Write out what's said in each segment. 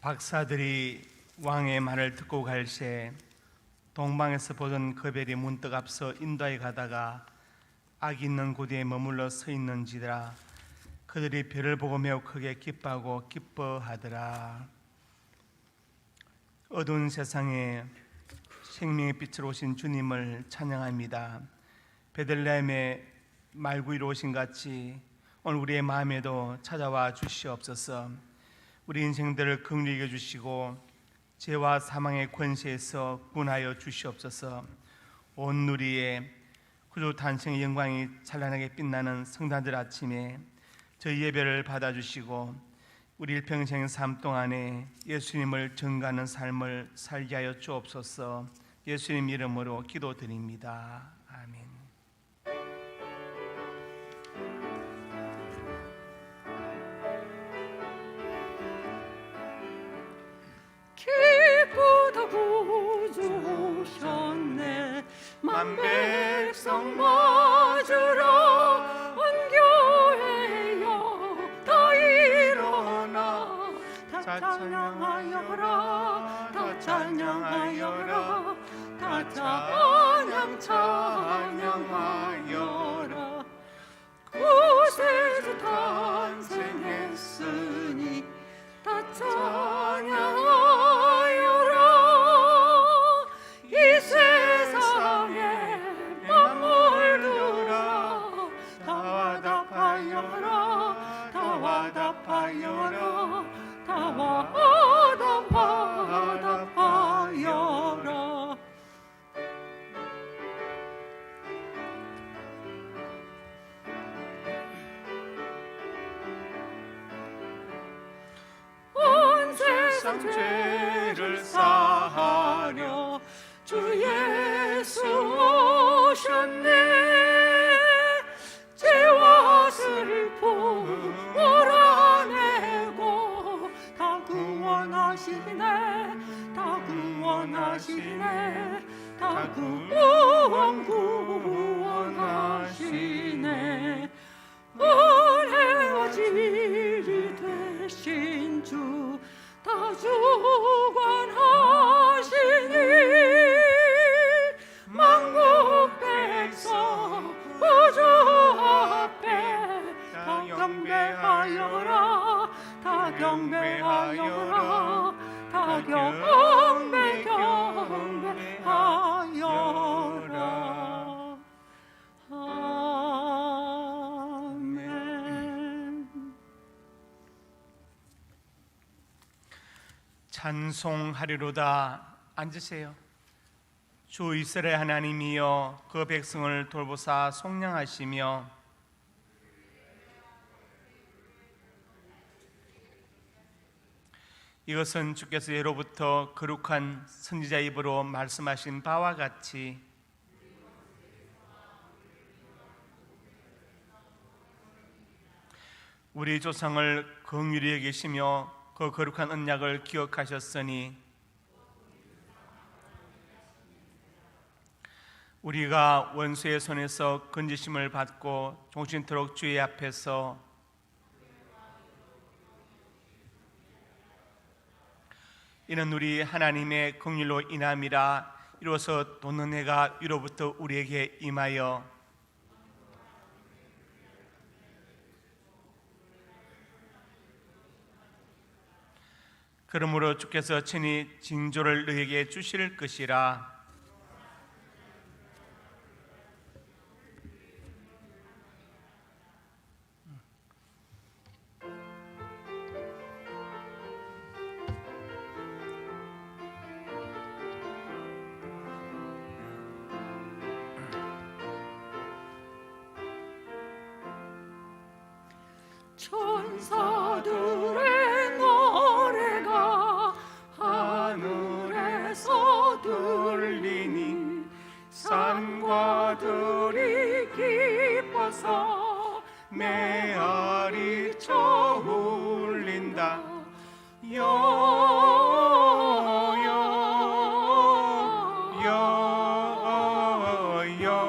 박사들이 왕의 말을 듣고 갈 새 동방에서 보던 그 별이 문득 앞서 인도에 가다가 악이 있는 곳에 머물러 서 있는지라. 그들이 별을 보고 매우 크게 기뻐하고 기뻐하더라. 어두운 세상에 생명의 빛으로 오신 주님을 찬양합니다. 베들레헴의 말구이로 오신 같이 오늘 우리의 마음에도 찾아와 주시옵소서. 우리 인생들을 긍휼히 여겨주시고 죄와 사망의 권세에서 구원하여 주시옵소서. 온 누리에 구주 탄생의 영광이 찬란하게 빛나는 성탄절 아침에 저희 예배를 받아주시고 우리 일평생 삶 동안에 예수님을 전가하는 삶을 살게 하여 주옵소서. 예수님 이름으로 기도드립니다. 아멘. 기쁘다 구주 오셨네. 만백성 맞으러 온 교회여 다 일어나. 다 찬양하여라, 다 찬양하여라, 다 찬양하여라. 구세주 탄생했으니 다 찬양하여라. 이 세상에 만물 두라. 다 화답하여라, 다 화답하여라, 다 화답하여라. 온 세상 죄를 사하려 주 예수 오셨네. 죄와 슬픔 몰아내고 다 구원하시네. 다 구원하시네. 다 구원하시네. 은혜와 진리 되신 주 다 주관하시니 만국 백성 구주 앞에 다 경배하여라. 다 경배하여라. 다 경배하여라. 아멘. 찬송하리로다. 앉으세요. 주 이스라엘 하나님이여 그 백성을 돌보사 속량하시며 이것은 주께서 예로부터 거룩한 선지자 입으로 말씀하신 바와 같이 우리 조상을 긍휼히 여기시며 그 거룩한 언약을 기억하셨으니 우리가 원수의 손에서 건지심을 받고 종신토록 주의 앞에서 이는 우리 하나님의 긍휼로 인함이라. 이로써 돕는 해가 위로부터 우리에게 임하여 그러므로 주께서 친히 징조를 너에게 주실 것이라. 천사들의 노래가 하늘에서 들리니 산과 들이 기뻐서 메아리 쳐 울린다.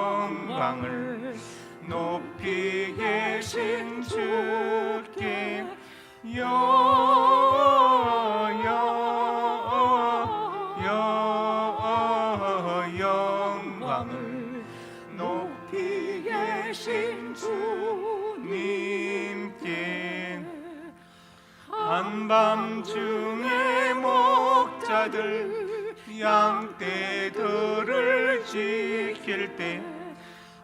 영광을 높이 계신 주께 영광을 한밤중에 목자들 양떼들을 지킬 때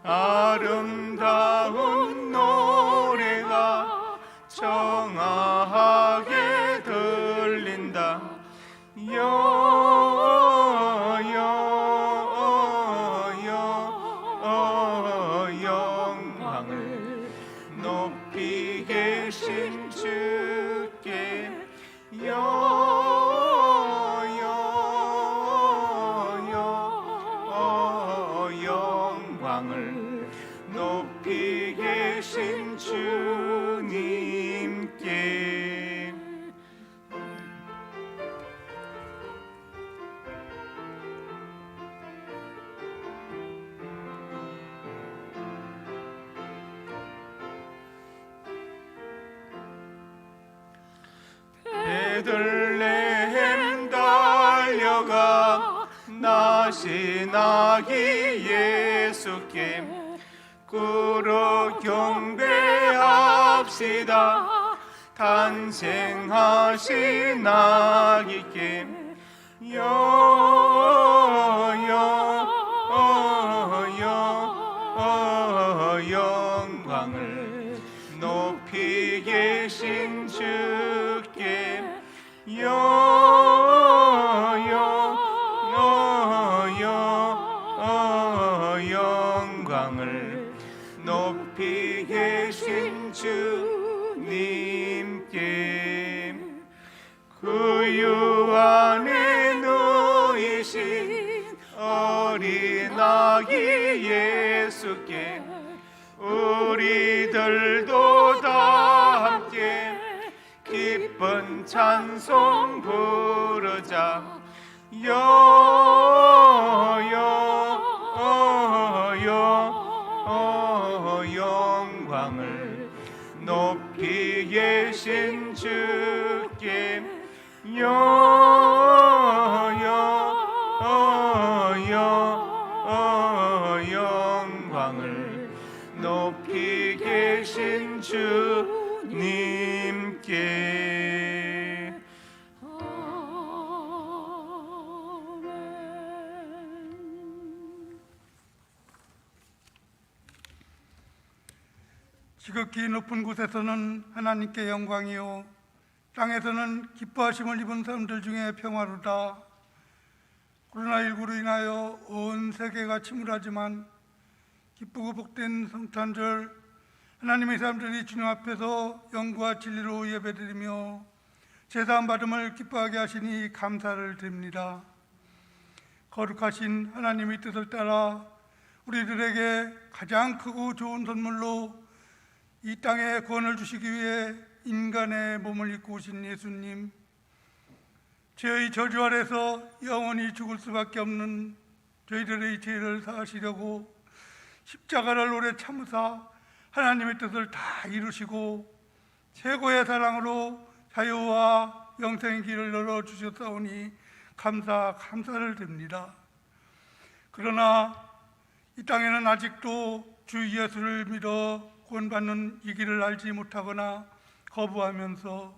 아름다운 노래가 청아하게 들린다. 영광을 높이 계신 주께 영광을 높이 계신 주님께. 베들레헴 달려가 나시나기 예수께 꿇어 경배합시다. 탄생하신 아기께 영광을 높이 계신 주께 영광을 높이 계신 주님께. 그 유 안에 누이신 어린 아기 예수께 우리들도 다 함께 기쁜 찬송 부르자. 영광을 높이 계신 주께 영광을 높이 계신 주님께. 지극히 높은 곳에서는 하나님께 영광이요 땅에서는 기뻐하심을 입은 사람들 중에 평화로다. 코로나19로 인하여 온 세계가 침울하지만 기쁘고 복된 성탄절, 하나님의 사람들이 주님 앞에서 영과 진리로 예배드리며 제사함 받음을 기뻐하게 하시니 감사를 드립니다. 거룩하신 하나님의 뜻을 따라 우리들에게 가장 크고 좋은 선물로 이 땅에 구원을 주시기 위해 인간의 몸을 입고 오신 예수님, 죄의 저주 아래서 영원히 죽을 수밖에 없는 저희들의 죄를 사하시려고 십자가를 오래 참으사 하나님의 뜻을 다 이루시고 최고의 사랑으로 자유와 영생의 길을 열어주셨사오니 감사를 드립니다. 그러나 이 땅에는 아직도 주 예수를 믿어 구원받는 이 길을 알지 못하거나 거부하면서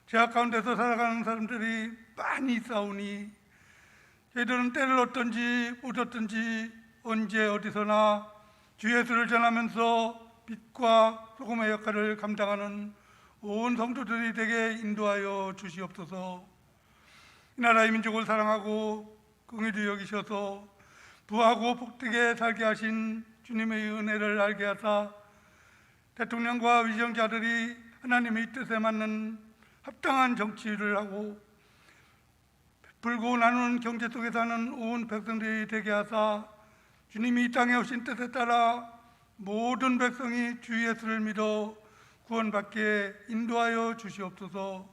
죄악 가운데서 살아가는 사람들이 많이 있사오니 저희들은 때를 얻든지 못 얻든지 언제 어디서나 주 예수를 전하면서 빛과 소금의 역할을 감당하는 온 성도들이 되게 인도하여 주시옵소서. 이 나라의 민족을 사랑하고 긍휼히 여기셔서 부하고 복되게 살게 하신 주님의 은혜를 알게 하사 대통령과 위정자들이 하나님의 뜻에 맞는 합당한 정치를 하고 베풀고 나누는 경제 속에 사는 온 백성들이 되게 하사 주님이 이 땅에 오신 뜻에 따라 모든 백성이 주 예수를 믿어 구원받게 인도하여 주시옵소서.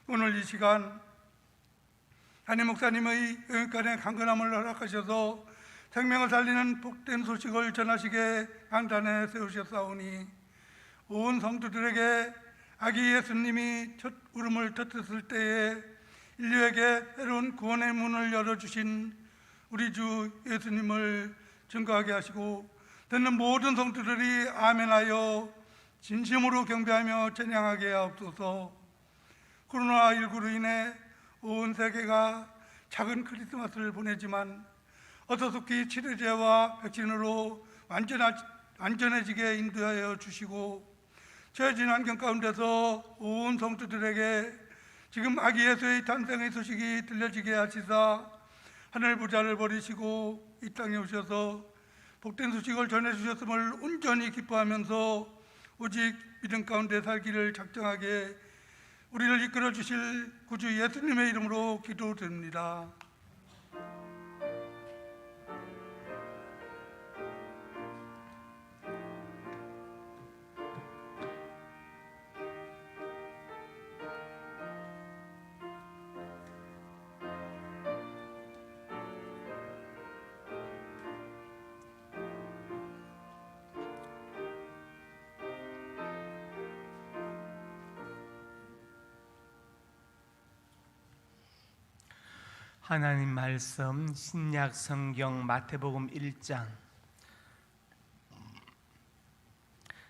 오늘 이 시간 담임 목사님의 영육간의 강건함을 허락하셔서 생명을 살리는 복된 소식을 전하시게 강단에 세우셨사오니 온 성도들에게 아기 예수님이 첫 울음을 터뜨렸을 때에 인류에게 새로운 구원의 문을 열어주신 우리 주 예수님을 증거하게 하시고 듣는 모든 성도들이 아멘하여 진심으로 경배하며 찬양하게 하옵소서. 코로나19로 인해 온 세계가 작은 크리스마스를 보내지만 어서속히 치료제와 백신으로 안전해지게 인도하여 주시고 처해진 환경 가운데서 온 성도들에게 지금 아기 예수의 탄생의 소식이 들려지게 하시사 하늘 부자를 버리시고 이 땅에 오셔서 복된 소식을 전해주셨음을 온전히 기뻐하면서 오직 믿음 가운데 살기를 작정하게 우리를 이끌어 주실 구주 예수님의 이름으로 기도드립니다. 하나님 말씀 신약 성경 마태복음 1장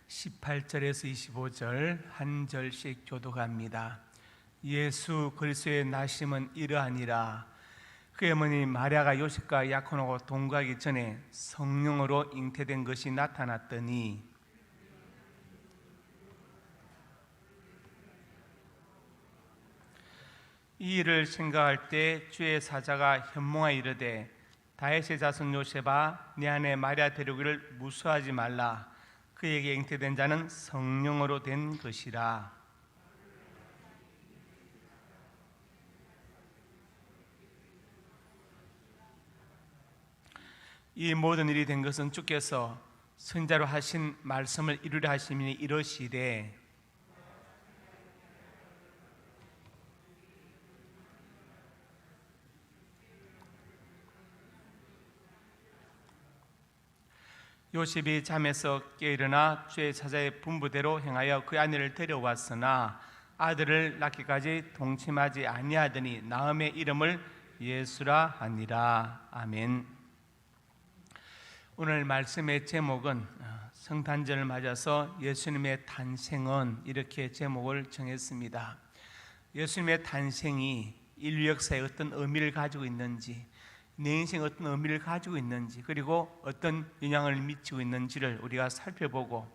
18절에서 25절 한 절씩 교독합니다. 예수 그리스도의 나심은 이러하니라. 그의 어머니 마리아가 요셉과 약혼하고 동거하기 전에 성령으로 잉태된 것이 나타났더니 이 일을 생각할 때 주의 사자가 현몽하여 이르되 다윗의 자손 요셉아 네 아내 마리아 데려오기를 무수하지 말라. 그에게 잉태된 자는 성령으로 된 것이라. 이 모든 일이 된 것은 주께서 선자로 하신 말씀을 이루려 하심이니 이러시되 요셉이 잠에서 깨어나 주의 사자의 분부대로 행하여 그 아내를 데려왔으나 아들을 낳기까지 동침하지 아니하더니 나음의 이름을 예수라 하니라. 아멘. 오늘 말씀의 제목은 성탄절을 맞아서 예수님의 탄생은 이렇게 제목을 정했습니다. 예수님의 탄생이 인류 역사에 어떤 의미를 가지고 있는지, 내 인생에 어떤 의미를 가지고 있는지, 그리고 어떤 영향을 미치고 있는지를 우리가 살펴보고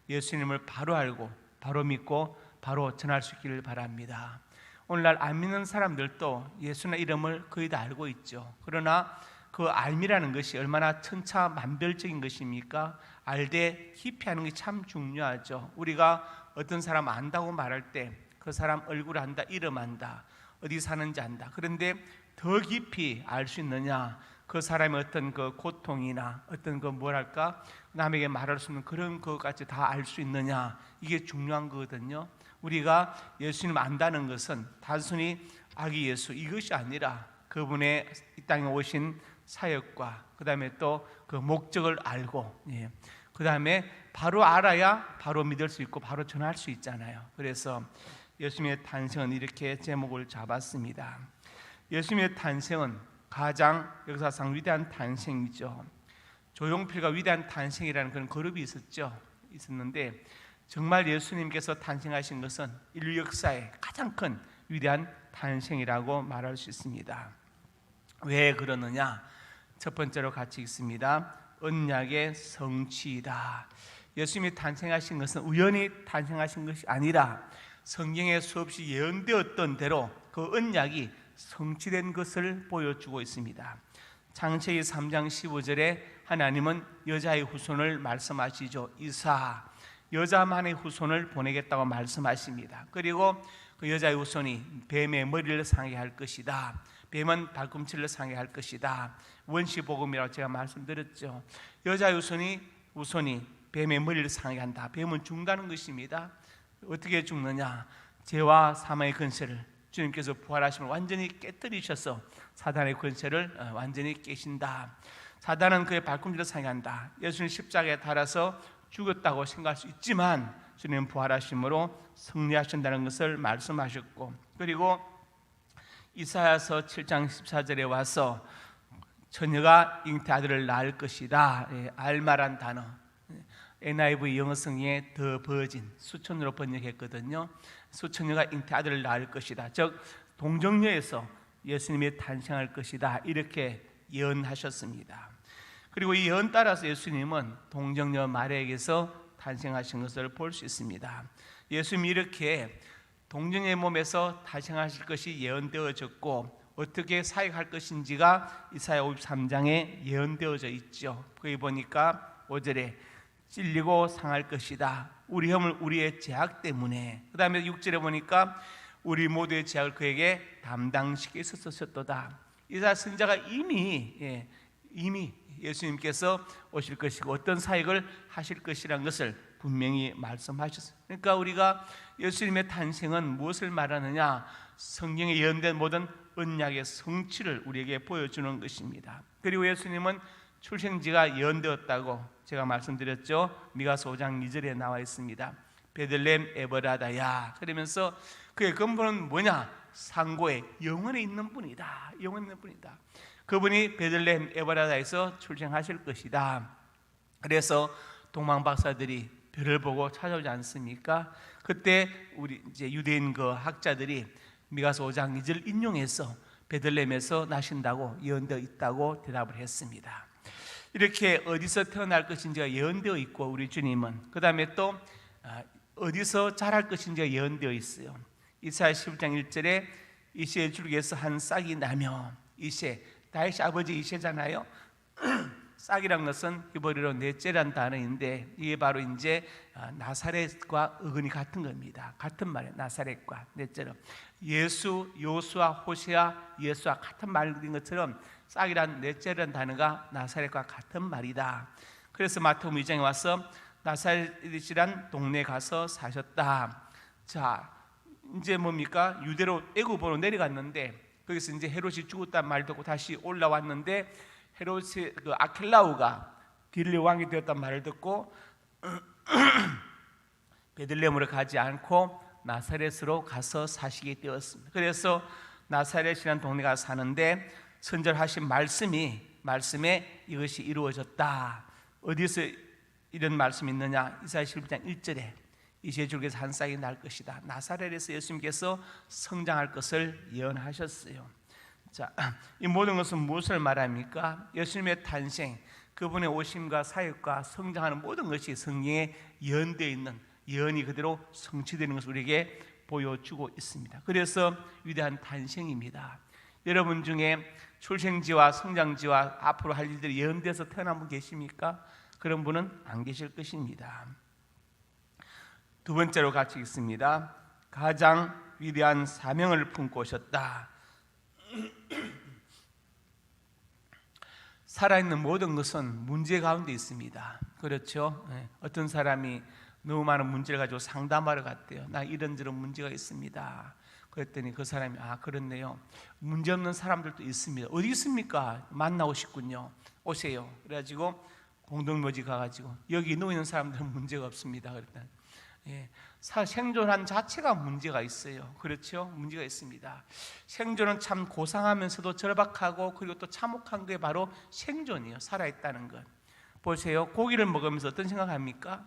예수님을 바로 알고 바로 믿고 바로 전할 수 있기를 바랍니다. 오늘날 안 믿는 사람들도 예수의 이름을 거의 다 알고 있죠. 그러나 그 알미라는 것이 얼마나 천차만별적인 것입니까? 알되 깊이 하는 게 참 중요하죠. 우리가 어떤 사람 안다고 말할 때 그 사람 얼굴 안다, 이름 안다, 어디 사는지 안다. 그런데 더 깊이 알 수 있느냐? 그 사람의 어떤 그 고통이나 어떤 그 뭐랄까 남에게 말할 수 없는 그런 것까지 다 알 수 있느냐? 이게 중요한 거거든요. 우리가 예수님 안다는 것은 단순히 아기 예수 이것이 아니라 그분의 이 땅에 오신 사역과 그 다음에 또 그 목적을 알고, 그 다음에 바로 알아야 바로 믿을 수 있고 바로 전할 수 있잖아요. 그래서 예수님의 탄생은 이렇게 제목을 잡았습니다. 예수님의 탄생은 가장 역사상 위대한 탄생이죠. 조용필과 위대한 탄생이라는 그런 그룹이 있었는데 정말 예수님께서 탄생하신 것은 인류 역사의 가장 큰 위대한 탄생이라고 말할 수 있습니다. 왜 그러느냐? 첫 번째로 같이 읽습니다. 언약의 성취이다. 예수님이 탄생하신 것은 우연히 탄생하신 것이 아니라 성경에 수없이 예언되었던 대로 그 언약이 성취된 것을 보여주고 있습니다. 창세기 3장 15절에 하나님은 여자의 후손을 말씀하시죠. 이사, 여자만의 후손을 보내겠다고 말씀하십니다. 그리고 그 여자의 후손이 뱀의 머리를 상하게 할 것이다. 뱀은 발꿈치를 상하게 할 것이다. 원시복음이라고 제가 말씀드렸죠. 여자의 후손이 뱀의 머리를 상하게 한다. 뱀은 죽는다는 것입니다. 어떻게 죽느냐? 죄와 사망의 권세를 주님께서 부활하심을 완전히 깨뜨리셔서 사단의 권세를 완전히 깨신다. 사단은 그의 발꿈치를 상하게 한다. 예수님 십자가에 달아서 죽었다고 생각할 수 있지만 주님 부활하심으로 승리하신다는 것을 말씀하셨고, 그리고 이사야서 7장 14절에 와서 처녀가 잉태 아들을 낳을 것이다. 알마란 단어, NIV 영어 성경에 더 버진 수천녀로 번역했거든요. 수천녀가 잉태 아들을 낳을 것이다. 즉 동정녀에서 예수님이 탄생할 것이다. 이렇게 예언하셨습니다. 그리고 이 예언 따라서 예수님은 동정녀 마리아에게서 탄생하신 것을 볼 수 있습니다. 예수님이 이렇게 동정녀의 몸에서 탄생하실 것이 예언되어졌고 어떻게 사역할 것인지가 이사야 53장에 예언되어져 있죠. 거기 보니까 5절에 찔리고 상할 것이다. 우리 혐을 우리의 죄악 때문에. 그 다음에 6절에 보니까 우리 모두의 죄악을 그에게 담당시켜 쓰셨도다. 이사야 선지자가 이미 예수님께서 오실 것이고 어떤 사역을 하실 것이라는 것을 분명히 말씀하셨어요. 그러니까 우리가 예수님의 탄생은 무엇을 말하느냐? 성경에 예언된 모든 언약의 성취를 우리에게 보여주는 것입니다. 그리고 예수님은 출생지가 예언되었다고 제가 말씀드렸죠. 미가서 5장 2절에 나와 있습니다. 베들레헴 에버라다야. 그러면서 그의 근본은 뭐냐? 상고에 영원에 있는 분이다. 영원에 있는 분이다. 그분이 베들레헴 에버라다에서 출생하실 것이다. 그래서 동방 박사들이 별을 보고 찾아오지 않습니까? 그때 우리 이제 유대인 그 학자들이 미가서 5장 2절 인용해서 베들레헴에서 나신다고 예언되어 있다고 대답을 했습니다. 이렇게 어디서 태어날 것인지가 예언되어 있고 우리 주님은 그 다음에 또 어디서 자랄 것인지가 예언되어 있어요. 이사야 11장 1절에 이새의 줄기에서 한 싹이 나며, 이새 다윗 아버지 이새잖아요. 싹이란 것은 히브리어로 넷째란 단어인데 이게 바로 이제 나사렛과 어근이 같은 겁니다. 같은 말이에요. 나사렛과 넷째로 예수, 요수아, 호세아, 예수와 같은 말인 것처럼 싹이란 넷째란 단어가 나사렛과 같은 말이다. 그래서 마태복음 2장에 와서 나사렛이란 동네에 가서 사셨다. 자, 이제 뭡니까? 유대로 애굽으로 내려갔는데 거기서 이제 헤롯이 죽었다는 말 듣고 다시 올라왔는데 헤롯의 그 아켈라우가 딜리 왕이 되었다는 말을 듣고 베들레헴으로 가지 않고 나사렛으로 가서 사시게 되었습니다. 그래서 나사렛이라는 동네가 사는데 선절하신 말씀에 이것이 이루어졌다. 어디서 이런 말씀이 있느냐? 이사야 11장 1절에 이새 줄기에서 한 싹이 날 것이다. 나사렛에서 예수님께서 성장할 것을 예언하셨어요. 자, 이 모든 것은 무엇을 말합니까? 예수님의 탄생, 그분의 오심과 사역과 성장하는 모든 것이 성경에 예언되어 있는 예언이 그대로 성취되는 것을 우리에게 보여주고 있습니다. 그래서 위대한 탄생입니다. 여러분 중에 출생지와 성장지와 앞으로 할 일들이 예언돼서 태어난 분 계십니까? 그런 분은 안 계실 것입니다. 두 번째로 같이 읽습니다. 가장 위대한 사명을 품고 오셨다. 살아있는 모든 것은 문제 가운데 있습니다. 그렇죠? 어떤 사람이 너무 많은 문제를 가지고 상담하러 갔대요. 나 이런저런 문제가 있습니다. 그랬더니 그 사람이 그렇네요. 문제없는 사람들도 있습니다. 어디 있습니까? 만나고 싶군요. 오세요. 그래가지고 공동묘지 가가지고 여기 누워있는 사람들은 문제가 없습니다. 그랬더니 생존한 자체가 문제가 있어요. 그렇죠? 문제가 있습니다. 생존은 참 고상하면서도 절박하고 그리고 또 참혹한 게 바로 생존이에요. 살아있다는 것. 보세요. 고기를 먹으면서 어떤 생각합니까?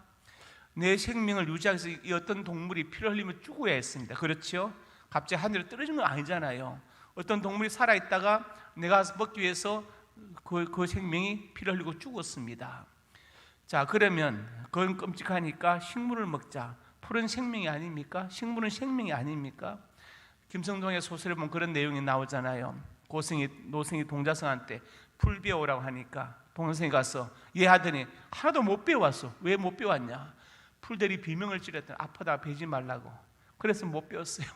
내 생명을 유지하기 위해서 이 어떤 동물이 피를 흘리며 죽어야 했습니다. 그렇죠? 갑자기 하늘에 떨어진 건 아니잖아요. 어떤 동물이 살아있다가 내가 먹기 위해서 그 생명이 피를 흘리고 죽었습니다. 자, 그러면 그건 끔찍하니까 식물을 먹자. 풀은 생명이 아닙니까? 식물은 생명이 아닙니까? 김성동의 소설에 보면 그런 내용이 나오잖아요. 노승이 동자성한테 풀 배우라고 하니까 동자성이 가서 하더니 하나도 못 배웠어. 왜 못 배웠냐? 풀들이 비명을 지르더니 아프다 베지 말라고. 그래서 못 배웠어요.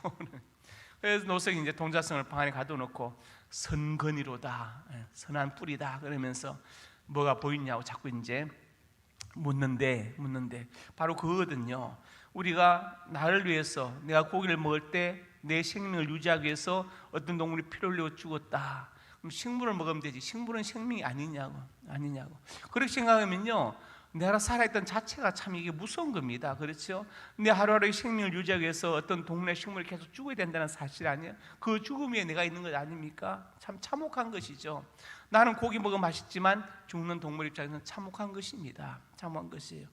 그래서 노승이 이제 동자성을 방 안에 가둬놓고 선건이로다, 선한 뿌리다 그러면서 뭐가 보이냐고 자꾸 이제 묻는데 바로 그거거든요. 우리가 나를 위해서 내가 고기를 먹을 때 내 생명을 유지하기 위해서 어떤 동물이 피를 흘리고 죽었다. 그럼 식물을 먹으면 되지. 식물은 생명이 아니냐고. 그렇게 생각하면요, 내가 살아있던 자체가 참 이게 무서운 겁니다. 그렇죠? 내 하루하루의 생명을 유지하기 위해서 어떤 동네 식물이 계속 죽어야 된다는 사실 아니에요? 그 죽음 위에 내가 있는 것 아닙니까? 참 참혹한 것이죠. 나는 고기 먹으면 맛있지만 죽는 동물 입장에서는 참혹한 것입니다. 참혹한 것이에요.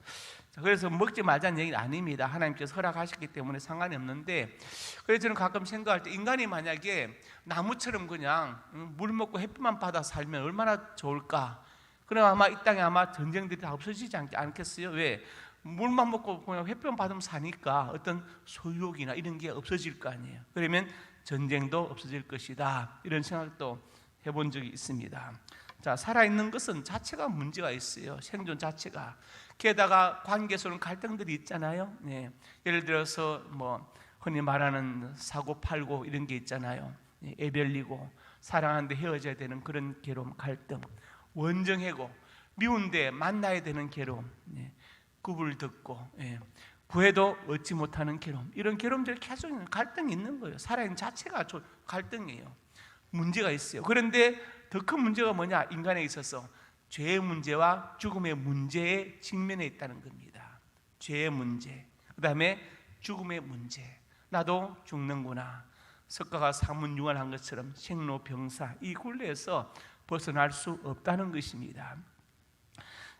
자, 그래서 먹지 말자는 얘기는 아닙니다. 하나님께서 허락하셨기 때문에 상관이 없는데, 그래서 저는 가끔 생각할 때 인간이 만약에 나무처럼 그냥 물 먹고 햇빛만 받아 살면 얼마나 좋을까? 그럼 아마 이 땅에 아마 전쟁들이 다 없어지지 않겠어요? 왜? 물만 먹고 그냥 햇볕만 받으면 사니까 어떤 소유욕이나 이런 게 없어질 거 아니에요. 그러면 전쟁도 없어질 것이다, 이런 생각도 해본 적이 있습니다. 자, 살아있는 것은 자체가 문제가 있어요. 생존 자체가. 게다가 관계에서는 갈등들이 있잖아요. 네. 예를 들어서 뭐 흔히 말하는 사고 팔고 이런 게 있잖아요. 애별리고 사랑하는데 헤어져야 되는 그런 괴로움, 갈등, 원정해고 미운데 만나야 되는 괴로움, 굽을 듣고 구해도 얻지 못하는 괴로움, 이런 괴로움들이 계속 갈등이 있는 거예요. 살아있는 자체가 갈등이에요. 문제가 있어요. 그런데 더 큰 문제가 뭐냐? 인간에 있어서 죄의 문제와 죽음의 문제에 직면해 있다는 겁니다. 죄의 문제, 그 다음에 죽음의 문제. 나도 죽는구나. 석가가 사문유한한 것처럼 생로병사, 이 굴레에서 벗어날 수 없다는 것입니다.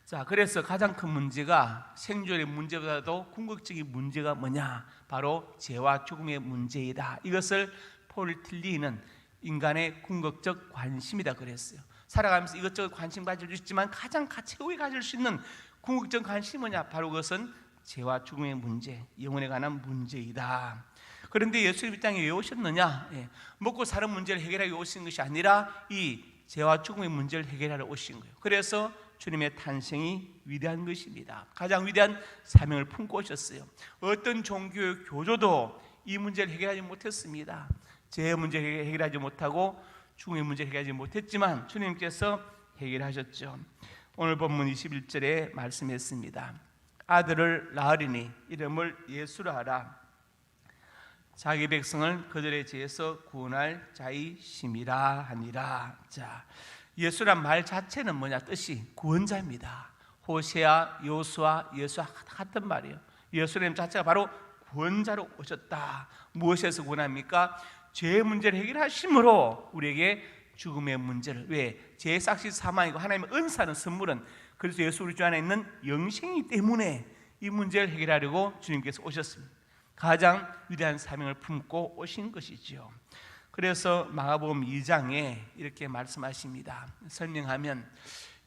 자, 그래서 가장 큰 문제가 생존의 문제보다도 궁극적인 문제가 뭐냐? 바로 죄와 죽음의 문제이다. 이것을 폴 틸리는 인간의 궁극적 관심이다 그랬어요. 살아가면서 이것저것 관심 가질 수 있지만 가장 최고에 가질 수 있는 궁극적 관심이 뭐냐? 바로 그것은 죄와 죽음의 문제, 영혼에 관한 문제이다. 그런데 예수님 이 땅에 왜 오셨느냐? 먹고 사는 문제를 해결하기 오신 것이 아니라 이 죄와 죽음의 문제를 해결하러 오신 거예요. 그래서 주님의 탄생이 위대한 것입니다. 가장 위대한 사명을 품고 오셨어요. 어떤 종교의 교조도 이 문제를 해결하지 못했습니다. 죄의 문제를 해결하지 못하고 죽음의 문제를 해결하지 못했지만 주님께서 해결하셨죠. 오늘 본문 21절에 말씀했습니다. 아들을 낳으리니 이름을 예수라 하라. 자기 백성을 그들의 죄에서 구원할 자이심이라 하니라. 자, 예수란 말 자체는 뭐냐? 뜻이 구원자입니다. 호세아, 요수아, 예수와 같은 말이에요. 예수님 자체가 바로 구원자로 오셨다. 무엇에서 구원합니까? 죄의 문제를 해결하심으로 우리에게 죽음의 문제를, 왜? 죄의 삭시 사망이고 하나님의 은사는 선물은, 그래서 예수 우리 주 안에 있는 영생이기 때문에 이 문제를 해결하려고 주님께서 오셨습니다. 가장 위대한 사명을 품고 오신 것이지요. 그래서 마가복음 2장에 이렇게 말씀하십니다. 설명하면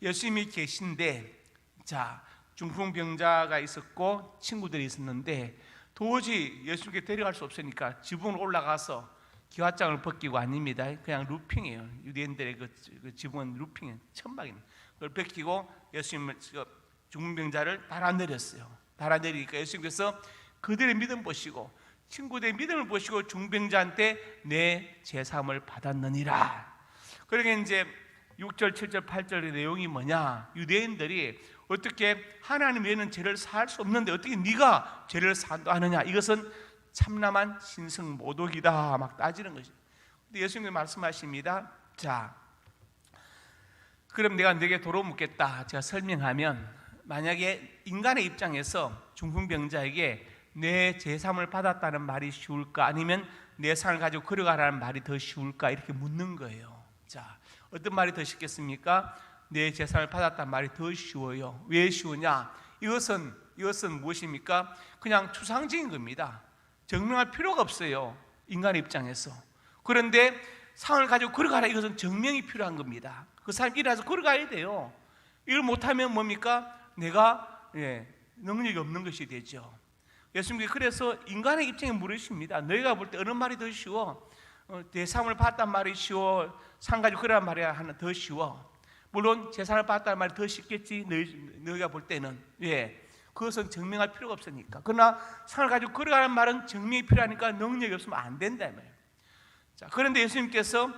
예수님이 계신데, 자, 중풍병자가 있었고 친구들이 있었는데 도저히 예수님께 데려갈 수 없으니까 지붕으로 올라가서 기와장을 벗기고, 아닙니다, 그냥 루핑이에요. 유대인들의 그 지붕은 루핑이에요. 천막입니다. 그걸 벗기고 예수님 중풍병자를 달아내렸어요. 달아내리니까 예수님께서 그들의 믿음 보시고, 친구들의 믿음을 보시고 중병자한테 내 제사함을 받았느니라. 그러니까 이제 6절, 7절, 8절의 내용이 뭐냐? 유대인들이 어떻게 하나님 외에는 죄를 사할 수 없는데 어떻게 네가 죄를 사하느냐? 이것은 참남한 신성 모독이다, 막 따지는 것이죠. 근데 예수님이 말씀하십니다. 자, 그럼 내가 네게 도로 묻겠다. 제가 설명하면, 만약에 인간의 입장에서 중풍병자에게 내 제삼을 받았다는 말이 쉬울까, 아니면 내 상을 가지고 걸어가라는 말이 더 쉬울까, 이렇게 묻는 거예요. 자, 어떤 말이 더 쉽겠습니까? 내 제삼을 받았다는 말이 더 쉬워요. 왜 쉬우냐? 이것은 무엇입니까? 그냥 추상적인 겁니다. 증명할 필요가 없어요, 인간의 입장에서. 그런데 상을 가지고 걸어가라, 이것은 증명이 필요한 겁니다. 그 사람이 일어나서 걸어가야 돼요. 이걸 못하면 뭡니까? 내가 능력이 없는 것이 되죠. 예수님께서 그래서 인간의 입장에 물으십니다. 너희가 볼 때 어느 말이 더 쉬워? 제사함을 받았단 말이 쉬워? 상 가지고 걸어라는 말이 하나 더 쉬워? 물론 제사함을 받았다는 말이 더 쉽겠지, 너희가 볼 때는. 그것은 증명할 필요가 없으니까. 그러나 상을 가지고 걸어가는 말은 증명이 필요하니까 능력이 없으면 안 된다 이 말이에요. 자, 그런데 예수님께서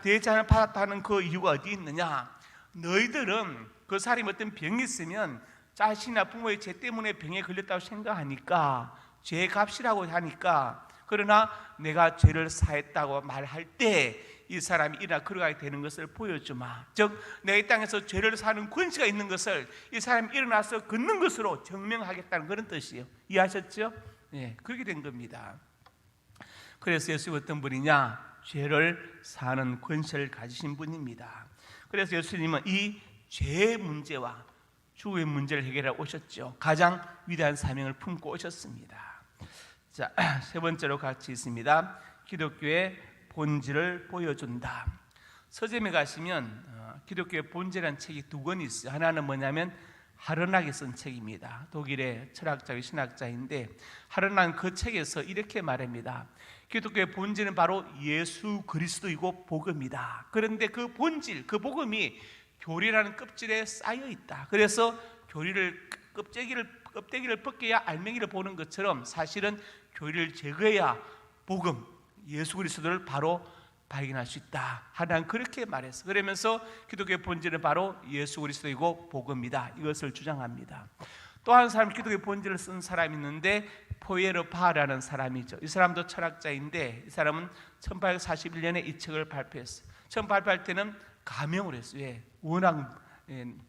제사함을 받았다는 그 이유가 어디 있느냐? 너희들은 그 사람이 어떤 병이 있으면 자신이나 부모의 죄 때문에 병에 걸렸다고 생각하니까, 죄의 값이라고 하니까 그러나 내가 죄를 사했다고 말할 때 이 사람이 일어나 걸어가게 되는 것을 보여주마. 즉 내가 이 땅에서 죄를 사는 권세가 있는 것을 이 사람이 일어나서 걷는 것으로 증명하겠다는 그런 뜻이에요. 이해하셨죠? 네, 그렇게 된 겁니다. 그래서 예수님 어떤 분이냐? 죄를 사는 권세를 가지신 분입니다. 그래서 예수님은 이 죄의 문제와 죽음의 문제를 해결하러 오셨죠. 가장 위대한 사명을 품고 오셨습니다. 자, 세 번째로 같이 있습니다. 기독교의 본질을 보여준다. 서점에 가시면 기독교의 본질이라는 책이 두 권 있어요. 하나는 뭐냐면 하르낙이 쓴 책입니다. 독일의 철학자의 신학자인데 하르낙은 그 책에서 이렇게 말합니다. 기독교의 본질은 바로 예수 그리스도이고 복음이다. 그런데 그 본질, 그 복음이 교리라는 껍질에 쌓여 있다. 그래서 교리를 껍데기를 벗겨야 알맹이를 보는 것처럼 사실은 교리를 제거해야 복음, 예수 그리스도를 바로 발견할 수 있다. 하나는 그렇게 말했어. 그러면서 기독교의 본질은 바로 예수 그리스도이고 복음이다. 이것을 주장합니다. 또 한 사람 기독교의 본질을 쓴 사람이 있는데 포에르파라는 사람이죠. 이 사람도 철학자인데 이 사람은 1841년에 이 책을 발표했어요. 처음 발표할 때는 가명을 했어요. 왜? 워낙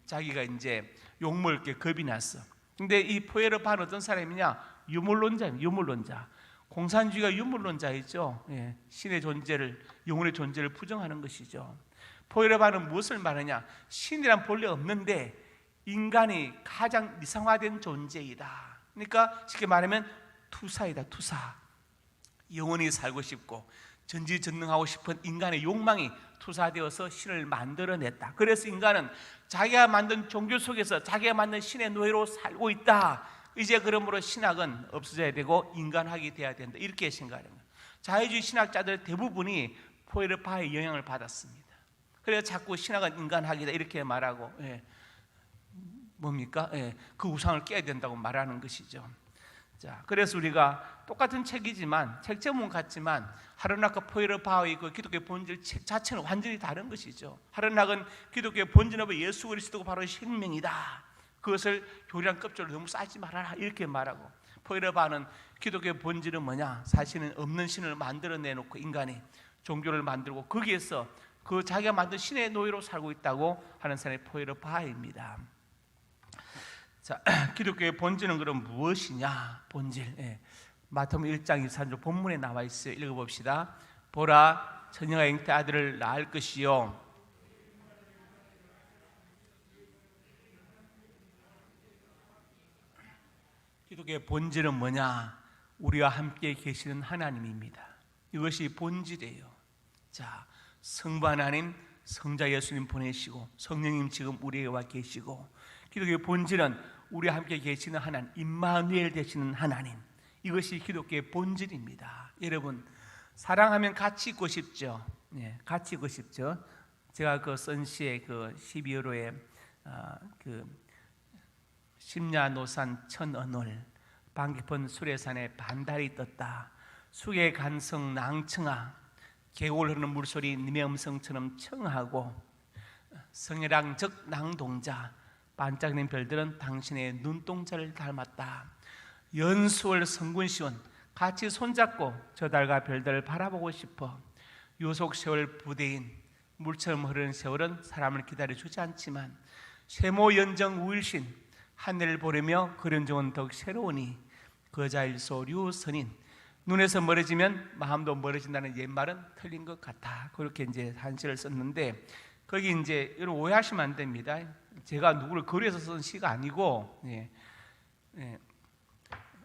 자기가 이제 욕먹을 게 겁이 났어. 근데 이 포에르파는 어떤 사람이냐? 유물론자입니다. 유물론자. 공산주의가 유물론자이죠. 신의 존재를, 영혼의 존재를 부정하는 것이죠. 포에르파는 무엇을 말하냐? 신이란 본래 없는데 인간이 가장 이상화된 존재이다. 그러니까 쉽게 말하면 투사이다. 투사. 영원히 살고 싶고 전지전능하고 싶은 인간의 욕망이 투사되어서 신을 만들어냈다. 그래서 인간은 자기가 만든 종교 속에서 자기가 만든 신의 노예로 살고 있다. 이제 그러므로 신학은 없어져야 되고 인간학이 돼야 된다. 이렇게 생각하는 거예요. 자유주의 신학자들 대부분이 포에르파의 영향을 받았습니다. 그래서 자꾸 신학은 인간학이다 이렇게 말하고 뭡니까? 그 우상을 깨야 된다고 말하는 것이죠. 자, 그래서 우리가 똑같은 책이지만 책 제목은 같지만 하르낙과 포에르파의 그 기독교의 본질 책 자체는 완전히 다른 것이죠. 하르낙은 기독교의 본질은 예수 그리스도가 바로 생명이다. 그것을 교리랑 껍질로 너무 쌓지 말아라 이렇게 말하고, 포에르파는 기독교의 본질은 뭐냐? 사실은 없는 신을 만들어내놓고 인간이 종교를 만들고 거기에서 그 자기가 만든 신의 노예로 살고 있다고 하는 사람이 포에르파입니다. 자, 기독교의 본질은 그럼 무엇이냐? 본질. 마태복음 1장 24절 본문에 나와 있어요. 읽어봅시다. 보라, 처녀가 잉태 아들을 낳을 것이요 기독교의 본질은 뭐냐? 우리와 함께 계시는 하나님입니다. 이것이 본질이에요. 자, 성부 하나님, 성자 예수님 보내시고 성령님 지금 우리와 계시고, 기독교의 본질은 우리와 함께 계시는 하나님, 임마누엘 되시는 하나님, 이것이 기독교의 본질입니다. 여러분, 사랑하면 같이 있고 싶죠? 같이 있고 싶죠? 제가 그 선시의 그 12월호에 그 심야노산 천언월 반깊은 수레산에 반달이 떴다. 수의 간성 낭청아, 계곡을 흐르는 물소리 님의 음성처럼 청하고, 성애랑적 낭동자, 반짝이는 별들은 당신의 눈동자를 닮았다. 연수월 성군시온, 같이 손잡고 저 달과 별들을 바라보고 싶어. 요속세월 부대인, 물처럼 흐르는 세월은 사람을 기다려주지 않지만 세모연정 우일신, 하늘을 보려며 그런종은 더욱 새로우니 거자일소 류선인, 눈에서 멀어지면 마음도 멀어진다는 옛말은 틀린 것 같아. 그렇게 이제 한시를 썼는데, 거기 이제 여러분 오해하시면 안 됩니다. 제가 누구를 거리에서 쓴 시가 아니고,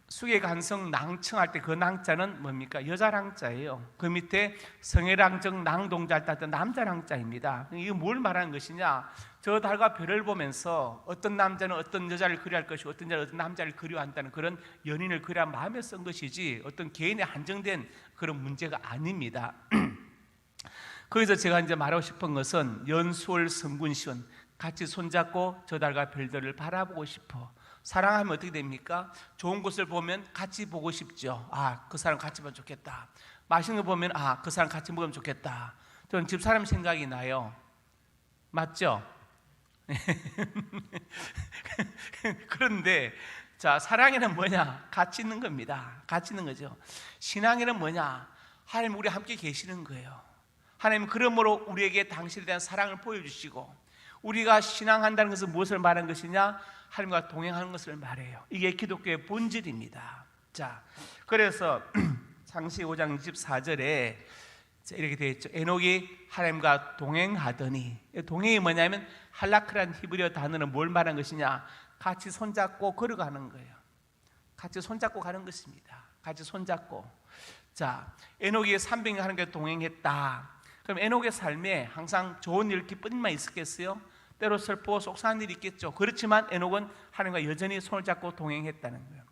수의 간성 낭청할 때 그 낭자는 뭡니까? 여자 낭자예요. 그 밑에 성애랑적 낭동자 할 때 남자 낭자입니다. 이게 뭘 말하는 것이냐? 저 달과 별을 보면서 어떤 남자는 어떤 여자를 그리할 것이고 어떤 여자는 어떤 남자를 그리워한다는 그런 연인을 그리한 마음에 쓴 것이지 어떤 개인의 한정된 그런 문제가 아닙니다. 거기서 제가 이제 말하고 싶은 것은 연수월 성군시온, 같이 손잡고 저 달과 별들을 바라보고 싶어. 사랑하면 어떻게 됩니까? 좋은 곳을 보면 같이 보고 싶죠. 아, 그 사람 같이 보면 좋겠다. 맛있는 거 보면 아, 그 사람 같이 먹으면 좋겠다. 저는 집사람 생각이 나요. 맞죠? 그런데 자, 사랑에는 뭐냐? 같이 있는 겁니다. 같이 있는 거죠. 신앙에는 뭐냐? 하나님 우리 함께 계시는 거예요. 하나님 그러므로 우리에게 당신에 대한 사랑을 보여주시고, 우리가 신앙한다는 것은 무엇을 말하는 것이냐? 하나님과 동행하는 것을 말해요. 이게 기독교의 본질입니다. 자, 그래서 창세기 5장 24절에 이렇게 되어 있죠. 에녹이 하나님과 동행하더니, 동행이 뭐냐면 할라크라는 히브리어 단어는 뭘 말하는 것이냐? 같이 손잡고 걸어가는 거예요. 같이 손잡고 가는 것입니다. 같이 손잡고. 자, 에녹이 300년 하나님과 동행했다. 그럼 에녹의 삶에 항상 좋은 일, 기쁜 일만 있었겠어요? 때로 슬프고 속상한 일이 있겠죠. 그렇지만 에녹은 하나님과 여전히 손을 잡고 동행했다는 거예요.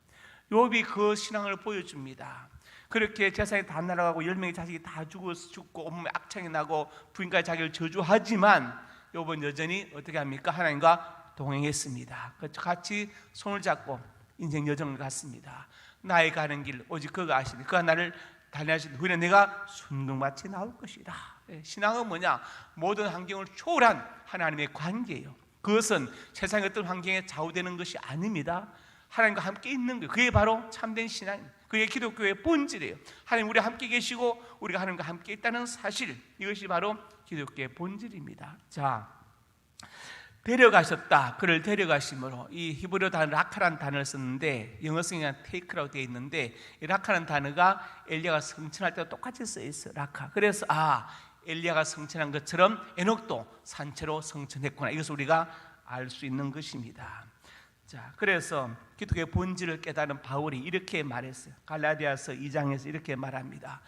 욥이 그 신앙을 보여줍니다. 그렇게 재산이 다 날아가고 10명의 자식이 다 죽고 온몸에 악창이 나고 부인까지 자기를 저주하지만 욥은 여전히 어떻게 합니까? 하나님과 동행했습니다. 같이 손을 잡고 인생 여정을 갔습니다. 나의 가는 길 오직 그가 아시니 그가 나를 달리하시니 후에 내가 순둥마치 나올 것이다. 신앙은 뭐냐? 모든 환경을 초월한 하나님의 관계예요. 그것은 세상의 어떤 환경에 좌우되는 것이 아닙니다. 하나님과 함께 있는 거예요. 그게 바로 참된 신앙입니다. 그게 기독교의 본질이에요. 하나님 우리와 함께 계시고 우리가 하나님과 함께 있다는 사실, 이것이 바로 기독교의 본질입니다. 자, 데려가셨다. 그를 데려가심으로, 이 히브리어 단어 라카라는 단어를 썼는데 영어 성경에 테이크라고 되어 있는데, 이 라카라는 단어가 엘리야가 성천할 때와 똑같이 써 있어요. 라카. 그래서 엘리야가 성천한 것처럼 에녹도 산채로 성천했구나, 이것을 우리가 알 수 있는 것입니다. 자, 그래서 기독교의 본질을 깨달은 바울이 이렇게 말했어요. 갈라디아서 2장에서 이렇게 말합니다.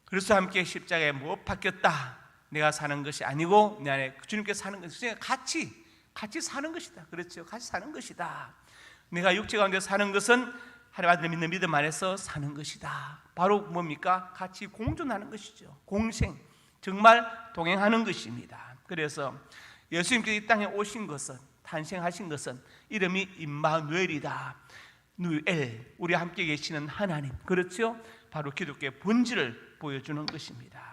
그리스도와 함께 십자가에 못 박혔다. 내가 사는 것이 아니고 내 안에 주님께서 사는 것이, 같이 사는 것이다. 그렇죠? 같이 사는 것이다. 내가 육체 가운데 사는 것은 하나님 아들을 믿는 믿음 안에서 사는 것이다. 바로 뭡니까? 같이 공존하는 것이죠. 공생, 정말 동행하는 것입니다. 그래서 예수님께서 이 땅에 오신 것은, 탄생하신 것은 이름이 임마누엘이다. 누엘, 우리 함께 계시는 하나님. 그렇죠? 바로 기독교의 본질을 보여주는 것입니다.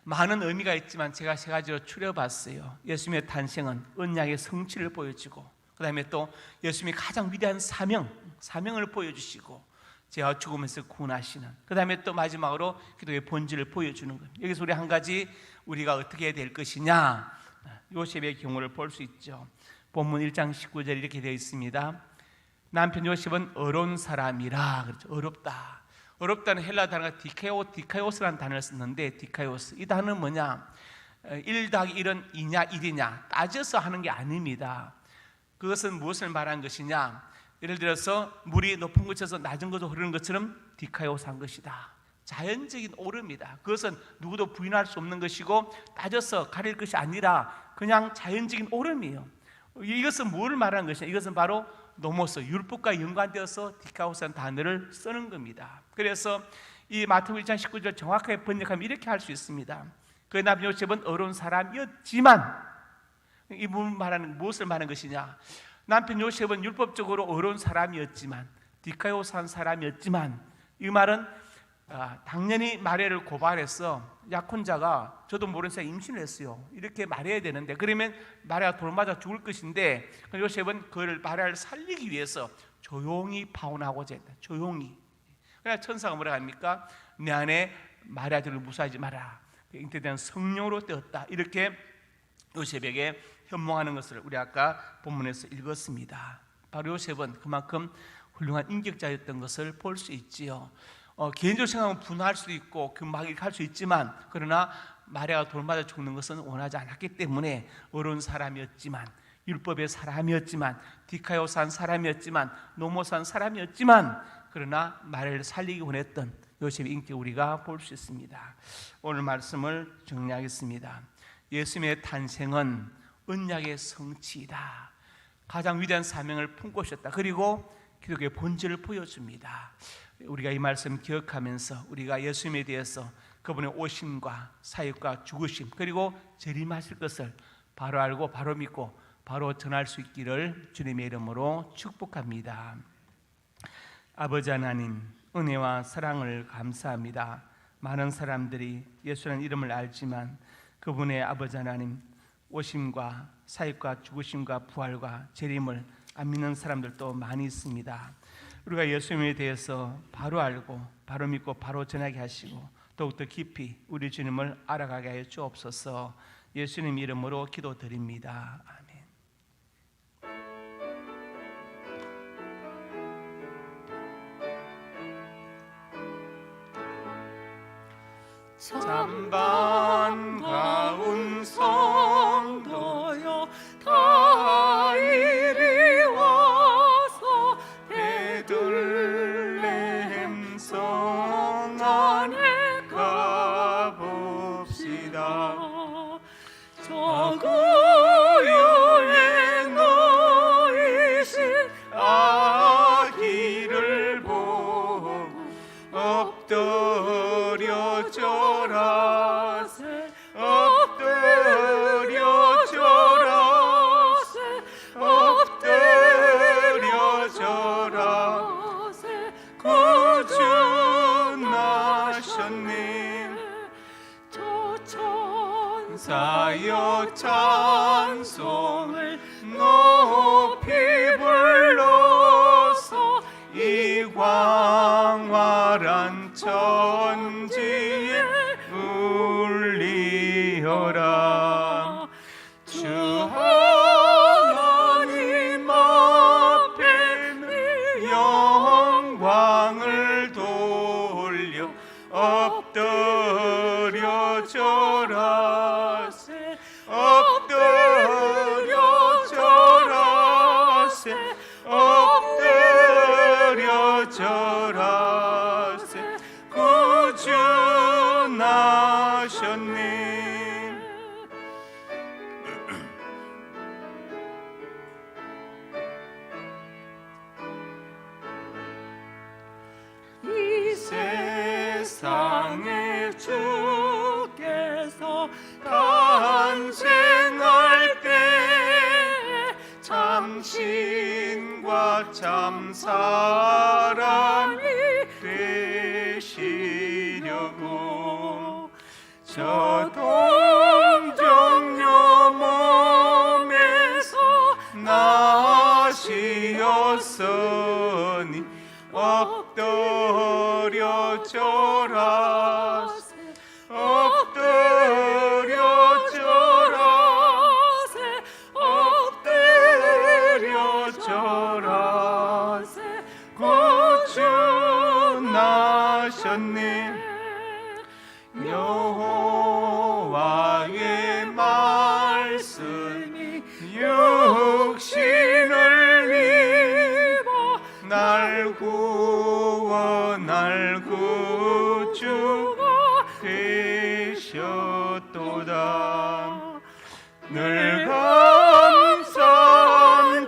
많은 의미가 있지만 제가 세 가지로 추려봤어요. 예수님의 탄생은 언약의 성취를 보여주고, 그 다음에 또 예수님이 가장 위대한 사명을 보여주시고, 죄와 죽음에서 구원하시는, 그 다음에 또 마지막으로 기독교의 본질을 보여주는 거예요. 여기서 우리 한 가지 우리가 어떻게 해야 될 것이냐, 요셉의 경우를 볼 수 있죠. 본문 1장 19절 이렇게 되어 있습니다. 남편 요셉은 어려운 사람이라. 그렇죠. 어렵다. 어렵다는 헬라 단어가 디카이오스라는 단어를 썼는데, 디카이오스, 이 단어는 뭐냐? 1 더하기 1은 2냐 1이냐 따져서 하는 게 아닙니다. 그것은 무엇을 말하는 것이냐? 예를 들어서 물이 높은 곳에서 낮은 곳으로 흐르는 것처럼 디카이오스한 것이다. 자연적인 오름이다. 그것은 누구도 부인할 수 없는 것이고 따져서 가릴 것이 아니라 그냥 자연적인 오름이에요. 이것은 뭘 말하는 것이냐? 이것은 바로 노모스, 율법과 연관되어서 디카이오스라는 단어를 쓰는 겁니다. 그래서 이 마태복음 1장 19절 정확하게 번역하면 이렇게 할 수 있습니다. 그 남편 요셉은 어려운 사람이었지만, 이 무엇을 말하는 것이냐? 남편 요셉은 율법적으로 어려운 사람이었지만, 디카이오스한 사람이었지만, 이 말은 당연히 마리아를 고발해서 약혼자가 저도 모르는 사이에 임신을 했어요. 이렇게 말해야 되는데, 그러면 마리아가 돌맞아 죽을 것인데, 요셉은 그를 마리아를 살리기 위해서 조용히 파혼하고자 했다. 조용히. 그러나 천사가 뭐라 합니까? 내 안에 마리아들을 무사하지 마라. 잉태된 성령으로 되었다. 이렇게 요셉에게 현몽하는 것을 우리 아까 본문에서 읽었습니다. 바로 요셉은 그만큼 훌륭한 인격자였던 것을 볼 수 있지요. 개인적으로 생각하면 분할 수도 있고 금방할 수 있지만, 그러나 마리아가 돌맞아 죽는 것은 원하지 않았기 때문에 어려운 사람이었지만, 율법의 사람이었지만, 디카이오스한 사람이었지만, 노모스한 사람이었지만, 그러나 마리아를 살리기 원했던 요셉의 인격을 우리가 볼 수 있습니다. 오늘 말씀을 정리하겠습니다. 예수님의 탄생은 언약의 성취이다. 가장 위대한 사명을 품고 오셨다. 그리고 기독교의 본질을 보여줍니다. 우리가 이 말씀 기억하면서 우리가 예수님에 대해서 그분의 오심과 사역과 죽으심, 그리고 재림하실 것을 바로 알고 바로 믿고 바로 전할 수 있기를 주님의 이름으로 축복합니다. 아버지 하나님, 은혜와 사랑을 감사합니다. 많은 사람들이 예수라는 이름을 알지만 그분의 아버지 하나님 오심과 사역과 죽으심과 부활과 재림을 안 믿는 사람들도 많이 있습니다. 우리가 예수님에 대해서 바로 알고 바로 믿고 바로 전하게 하시고 더욱더 깊이 우리 주님을 알아가게 하여 주옵소서. 예수님 이름으로 기도드립니다. 아멘. 잠반가운 성도여 다 이리 와서 베들레헴 성 안에 가봅시다. 저 구유에 놓이신 아기를 보고 엎드려 절하세 엎드려 절하세 엎드려 절하세 구주 나셨네. 저 천사여 찬송을 높이 불러서 이 광활한 천지에 울리어라. 주 하나님 앞에 영광을 돌려 엎드려 절하세 엎드려 절하세 엎드려 절하세 구주 나셨네. 이 세상에 주께서 탄생할 때 참신과 참사람이 되시려고 저 동정녀 몸에서 나시었으니 엎드려 절하세 엎드려 절하세 엎드려 절하세 구주 나셨네. 여호와의 말씀이 육신을 입어 날 구워 날 구주가 되셨도다. 늘 감사한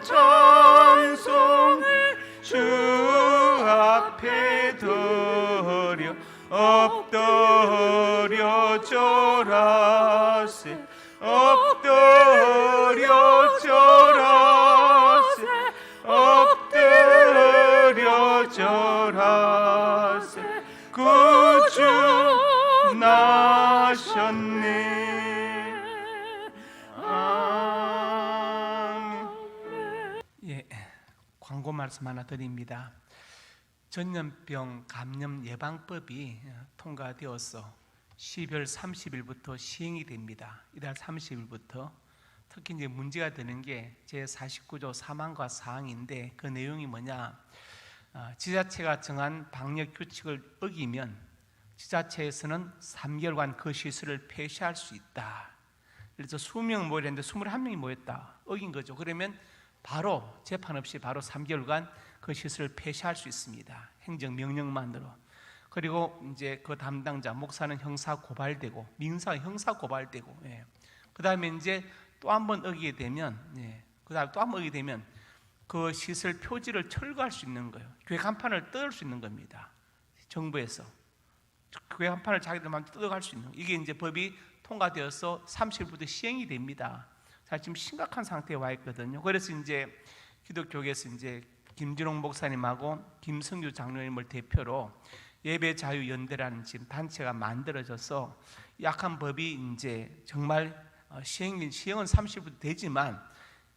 찬송을 주 앞에 드려 엎드려 절하세 엎드려 절하세 엎드려 절하세 구주 나셨네. 아멘. 예, 광고 말씀 하나 드립니다. 전염병 감염 예방법이 통과되어서 12월 30일부터 시행이 됩니다. 이달 30일부터 특히 이제 문제가 되는 게 제49조 3항과 4항인데 그 내용이 뭐냐? 지자체가 정한 방역 규칙을 어기면 지자체에서는 3개월간 그 시설을 폐쇄할 수 있다. 그래서 20명 모였는데 21명이 모였다. 어긴 거죠. 그러면 바로 재판 없이 바로 3개월간 그 시설을 폐쇄할 수 있습니다. 행정 명령만으로. 그리고 이제 그 담당자 목사는 형사 고발되고 민사 형사 고발되고. 예. 그다음에 이제 또 한 번 어기게 되면, 그다음 또 한 번 어기게 되면 그 시설 표지를 철거할 수 있는 거예요. 교회 간판을 뜯을 수 있는 겁니다. 정부에서 교회 간판을 자기들 마음대로 뜯어갈 수 있는. 이게 이제 법이 통과되어서 30일부터 시행이 됩니다. 사실 지금 심각한 상태에 와 있거든요. 그래서 이제 기독교계에서 이제 김진홍 목사님하고 김성규 장로님을 대표로 예배자유연대라는 지금 단체가 만들어져서 약한 법이 이제 정말 시행은 30일부터 되지만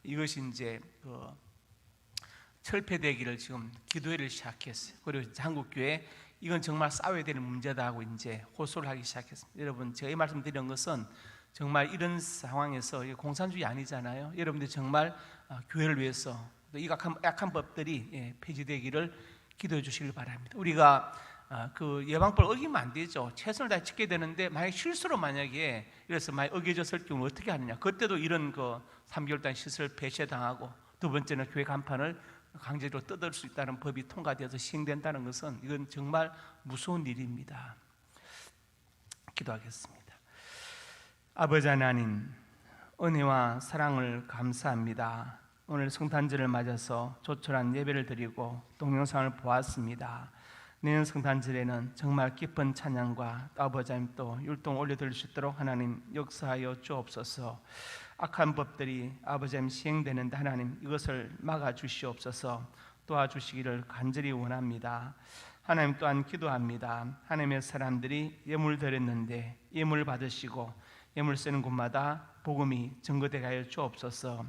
이것이 이제 철폐되기를 지금 기도회를 시작했어요. 그리고 한국교회 이건 정말 싸워야 되는 문제다 하고 이제 호소를 하기 시작했습니다. 여러분, 제가 이 말씀 드린 것은 정말 이런 상황에서 공산주의 아니잖아요. 여러분들 정말 교회를 위해서 이 약한 법들이 폐지되기를 기도해 주시길 바랍니다. 우리가 그 예방법을 어기면 안 되죠. 최선을 다해 지켜야 되는데 만약 실수로 만약에 이래서 많이 어겨졌을 경우 어떻게 하느냐. 그때도 이런 그 3개월 동안 시설 폐쇄당하고 두 번째는 교회 간판을 강제로 뜯을 수 있다는 법이 통과되어서 시행된다는 것은 이건 정말 무서운 일입니다. 기도하겠습니다. 아버지 하나님, 은혜와 사랑을 감사합니다. 오늘 성탄절을 맞아서 조촐한 예배를 드리고 동영상을 보았습니다. 내년 성탄절에는 정말 깊은 찬양과 아버지 하나님 또 율동 올려드릴 수 있도록 하나님 역사하여 주옵소서. 악한 법들이 아버지 하나님 시행되는데 하나님 이것을 막아주시옵소서. 도와주시기를 간절히 원합니다. 하나님 또한 기도합니다. 하나님의 사람들이 예물 드렸는데 예물 받으시고 예물 쓰는 곳마다 복음이 증거되게 하여 주옵소서.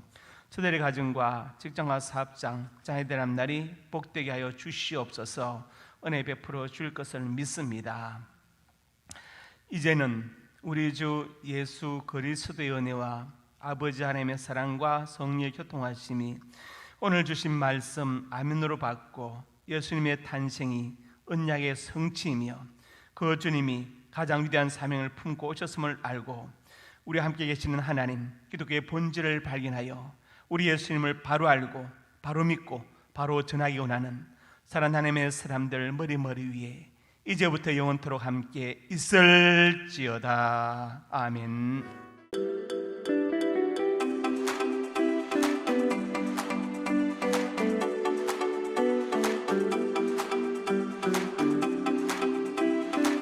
저들의 가정과 직장과 사업장 장애들 앞날이 복되게 하여 주시옵소서. 은혜 베풀어 줄 것을 믿습니다. 이제는 우리 주 예수 그리스도의 은혜와 아버지 하나님의 사랑과 성령의 교통하심이 오늘 주신 말씀 아멘으로 받고 예수님의 탄생이 언약의 성취이며 그 주님이 가장 위대한 사명을 품고 오셨음을 알고 우리와 함께 계시는 하나님 기독교의 본질을 발견하여 우리 예수님을 바로 알고 바로 믿고 바로 전하기 원하는 사랑하는 하나님의 사람들 머리 위에 이제부터 영원토록 함께 있을지어다. 아멘.